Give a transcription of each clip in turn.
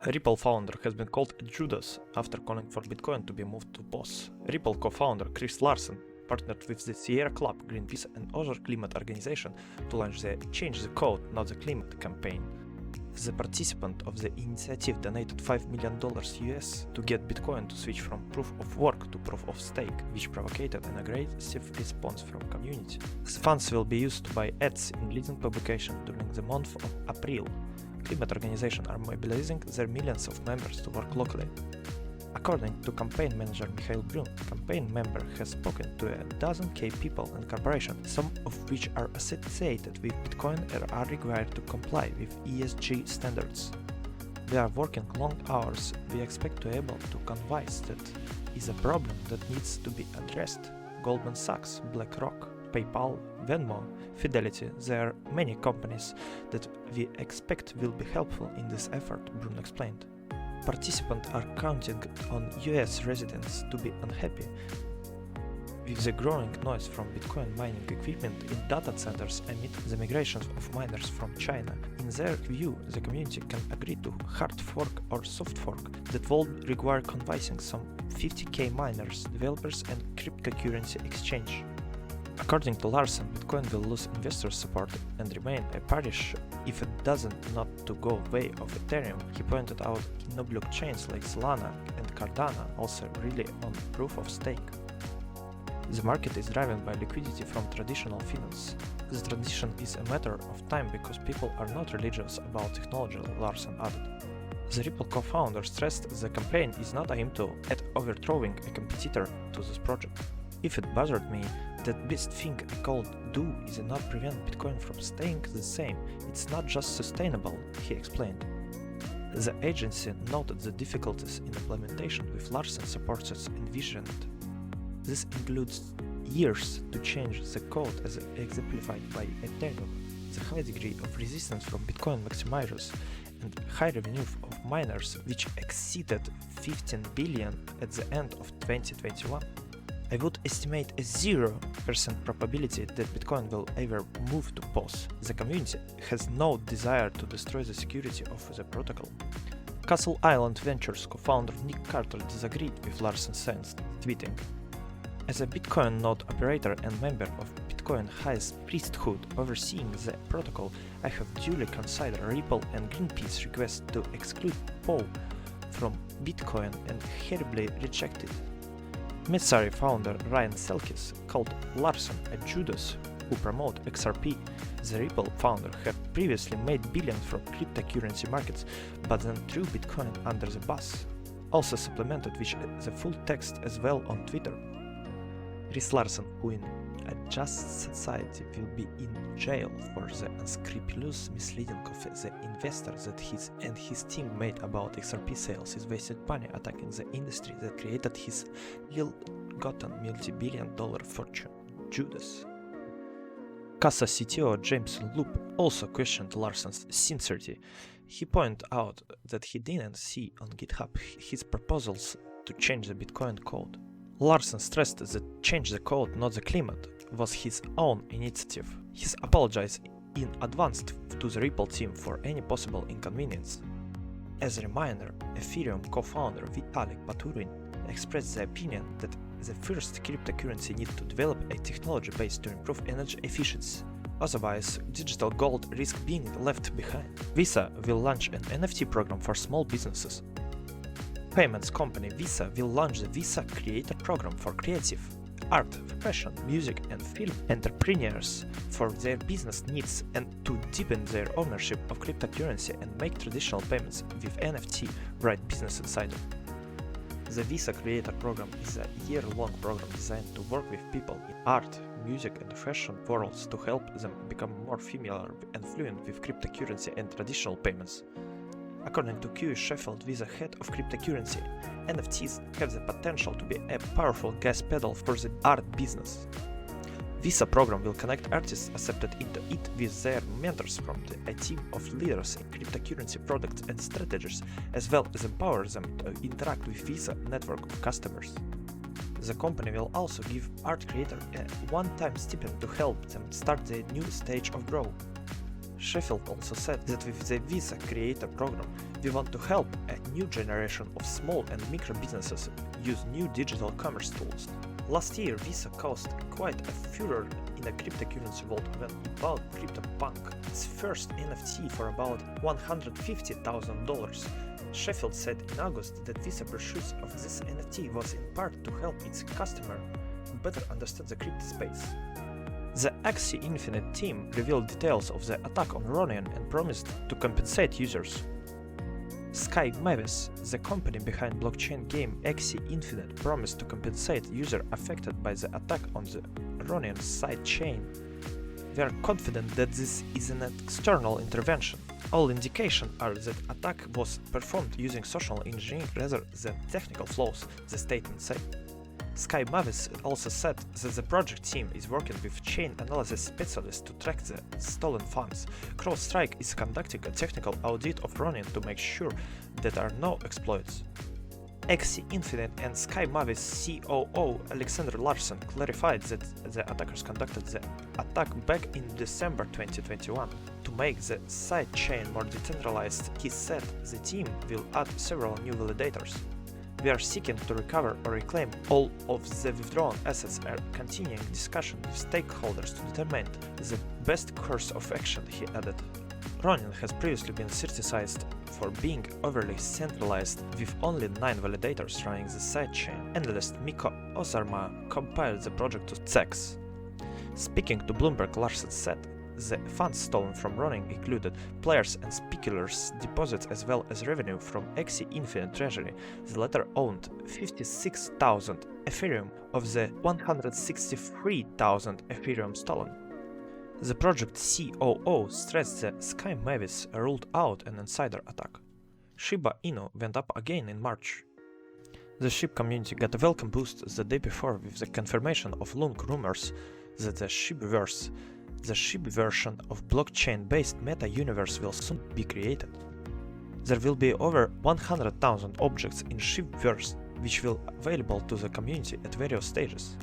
Ripple founder has been called a Judas after calling for Bitcoin to be moved to POS. Ripple co-founder Chris Larsen partnered with the Sierra Club, Greenpeace and other climate organization to launch the Change the Code, Not the Climate campaign. The participant of the initiative donated $5 million US to get Bitcoin to switch from proof of work to proof of stake, which provoked an aggressive response from community. The funds will be used to buy ads in leading publications during the month of April. Climate organizations are mobilizing their millions of members to work locally. According to campaign manager Mikhail Brun, campaign member has spoken to a dozen K people and corporations, some of which are associated with Bitcoin and are required to comply with ESG standards. We are working long hours. We expect to be able to convince that is a problem that needs to be addressed. Goldman Sachs, BlackRock, PayPal, Venmo, Fidelity, there are many companies that we expect will be helpful in this effort, Brun explained. Participants are counting on US residents to be unhappy with the growing noise from Bitcoin mining equipment in data centers amid the migration of miners from China. In their view, the community can agree to hard fork or soft fork that will require convincing some 50k miners, developers and cryptocurrency exchange. According to Larsen, Bitcoin will lose investor support and remain a parish if it doesn't not to go way of Ethereum. He pointed out no blockchains like Solana and Cardano also rely on proof of stake. The market is driven by liquidity from traditional finance. The transition is a matter of time because people are not religious about technology, Larsen added. The Ripple co-founder stressed the campaign is not aimed at overthrowing a competitor to this project. If it bothered me, that best thing I could do is not prevent Bitcoin from staying the same. It's not just sustainable, he explained. The agency noted the difficulties in implementation with Larsen supporters envisioned. This includes years to change the code as exemplified by Ethereum, the high degree of resistance from Bitcoin maximizers, and high revenue of miners which exceeded 15 billion at the end of 2021. I would estimate a 0% probability that Bitcoin will ever move to POS. The community has no desire to destroy the security of the protocol. Castle Island Ventures co-founder Nick Carter disagreed with Larsen's stance, tweeting, "As a Bitcoin node operator and member of Bitcoin highest priesthood overseeing the protocol, I have duly considered Ripple and Greenpeace request to exclude POW from Bitcoin and heartily rejected." Messari founder Ryan Selkis called Larsen a Judas who promote XRP. The Ripple founder had previously made billions from cryptocurrency markets, but then threw Bitcoin under the bus. Also supplemented with the full text as well on Twitter. Chris Larsen, who in a just society will be in jail for the unscrupulous misleading of the investor that his team made about XRP sales, is wasted money attacking the industry that created his ill-gotten multi-billion-dollar fortune. Judas. Casa CTO James Loop also questioned Larsen's sincerity. He pointed out that he didn't see on GitHub his proposals to change the Bitcoin code. Larsen stressed that Change the Code, Not the Climate was his own initiative. He apologized in advance to the Ripple team for any possible inconvenience. As a reminder, Ethereum co-founder Vitalik Buterin expressed the opinion that the first cryptocurrency needs to develop a technology base to improve energy efficiency. Otherwise, digital gold risks being left behind. Visa will launch an NFT program for small businesses. Payments company Visa will launch the Visa Creator Program for creative, art, fashion, music and film entrepreneurs for their business needs and to deepen their ownership of cryptocurrency and make traditional payments with NFT right business inside. The Visa Creator Program is a year-long program designed to work with people in art, music and fashion worlds to help them become more familiar and fluent with cryptocurrency and traditional payments. According to Q. Sheffield, Visa head of cryptocurrency, NFTs have the potential to be a powerful gas pedal for the art business. Visa program will connect artists accepted into it with their mentors from a team of leaders in cryptocurrency products and strategies, as well as empower them to interact with Visa network of customers. The company will also give art creators a one-time stipend to help them start their new stage of growth. Sheffield also said that with the Visa Creator program, we want to help a new generation of small and micro businesses use new digital commerce tools. Last year, Visa caused quite a furor in the cryptocurrency world when it bought CryptoPunk, its first NFT for about $150,000. Sheffield said in August that Visa purchase of this NFT was in part to help its customer better understand the crypto space. The Axie Infinite team revealed details of the attack on Ronin and promised to compensate users. Sky Mavis, the company behind blockchain game Axie Infinite, promised to compensate users affected by the attack on the Ronin sidechain. We are confident that this is an external intervention. All indications are that attack was performed using social engineering rather than technical flaws, the statement said. Sky Mavis also said that the project team is working with chain analysis specialists to track the stolen funds. CrowdStrike is conducting a technical audit of Ronin to make sure that there are no exploits. Axie Infinite and Sky Mavis COO Alexander Larsen clarified that the attackers conducted the attack back in December 2021. To make the sidechain more decentralized, he said the team will add several new validators. We are seeking to recover or reclaim all of the withdrawn assets and continuing discussion with stakeholders to determine the best course of action, he added. Ronin has previously been criticized for being overly centralized with only 9 validators running the sidechain. Analyst Mikko Ozarma compared the project to Zex. Speaking to Bloomberg, Larsen said the funds stolen from Ronin included players' and speculators' deposits as well as revenue from Axie Infinite Treasury. The latter owned 56,000 Ethereum of the 163,000 Ethereum stolen. The project COO stressed that Sky Mavis ruled out an insider attack. Shiba Inu went up again in March. The SHIB community got a welcome boost the day before with the confirmation of long rumors that the SHIBverse, the SHIB version of blockchain-based meta-universe, will soon be created. There will be over 100,000 objects in SHIBverse, which will be available to the community at various stages.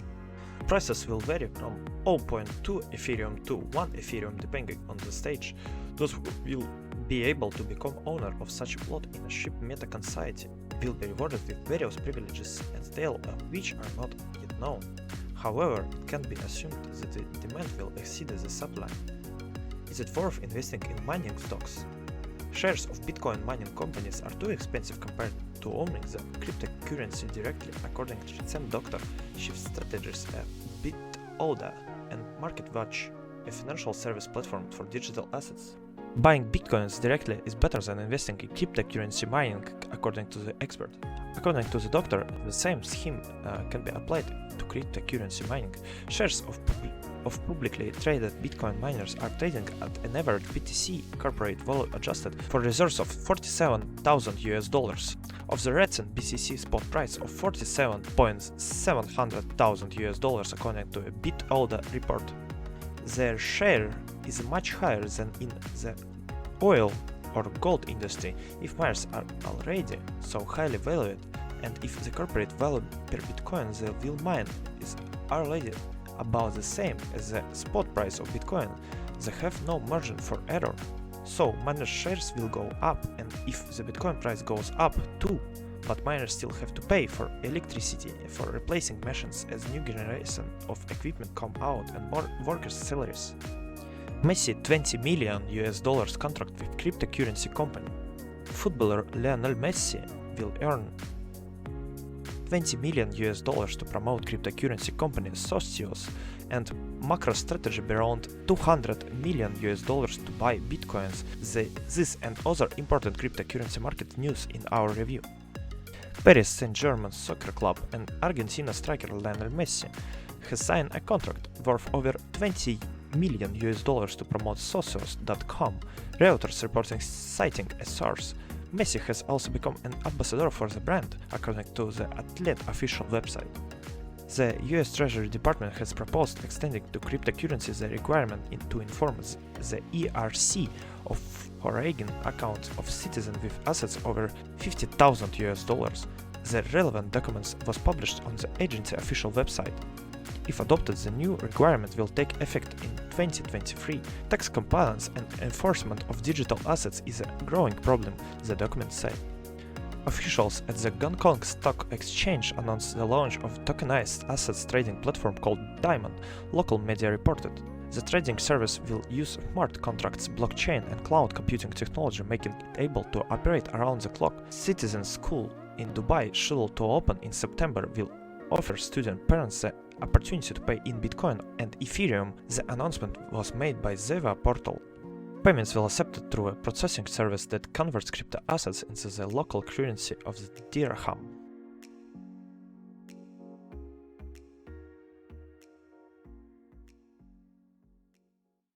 Prices will vary from 0.2 Ethereum to 1 Ethereum depending on the stage. Those who will be able to become owner of such a plot in a SHIB meta society will be rewarded with various privileges, and details of which are not yet known. However, it can be assumed that the demand will exceed the supply. Is it worth investing in mining stocks? Shares of Bitcoin mining companies are too expensive compared to owning the cryptocurrency directly, according to Sam Doctor, chief strategist at BitOda and MarketWatch, a financial service platform for digital assets. Buying bitcoins directly is better than investing in cryptocurrency mining, according to the expert. According to the doctor, the same scheme can be applied to cryptocurrency mining. Shares of publicly traded Bitcoin miners are trading at an average BTC corporate value adjusted for reserves of $47,000. Of the recent BTC spot price of $47,700,000 according to a BitOda report. Their share is much higher than in the oil or gold industry if miners are already so highly valued, and if the corporate value per Bitcoin they will mine is already about the same as the spot price of Bitcoin, they have no margin for error. So miners' shares will go up, and if the Bitcoin price goes up too, but miners still have to pay for electricity for replacing machines as new generation of equipment come out and more workers' salaries. Messi $20 million contract with cryptocurrency company. Footballer Lionel Messi will earn $20 million to promote cryptocurrency company Socios, and MicroStrategy around $200 million to buy bitcoins. This and other important cryptocurrency market news in our review. Paris Saint-Germain soccer club and Argentina striker Lionel Messi has signed a contract worth over $20 million to promote Socios.com, Reuters reporting citing a source. Messi has also become an ambassador for the brand, according to the Athlete official website. The US Treasury Department has proposed extending to cryptocurrencies the requirement to inform the ERC of foreign accounts of citizens with assets over $50,000. The relevant documents was published on the agency official website. If adopted, the new requirement will take effect in 2023. Tax compliance and enforcement of digital assets is a growing problem, the documents say. Officials at the Hong Kong Stock Exchange announced the launch of tokenized assets trading platform called Diamond, local media reported. The trading service will use smart contracts, blockchain and cloud computing technology, making it able to operate around the clock. Citizen School in Dubai, scheduled to open in September, will offer student parents the opportunity to pay in Bitcoin and Ethereum. The announcement was made by Zeva portal. Payments will be accepted through a processing service that converts crypto assets into the local currency of the dirham.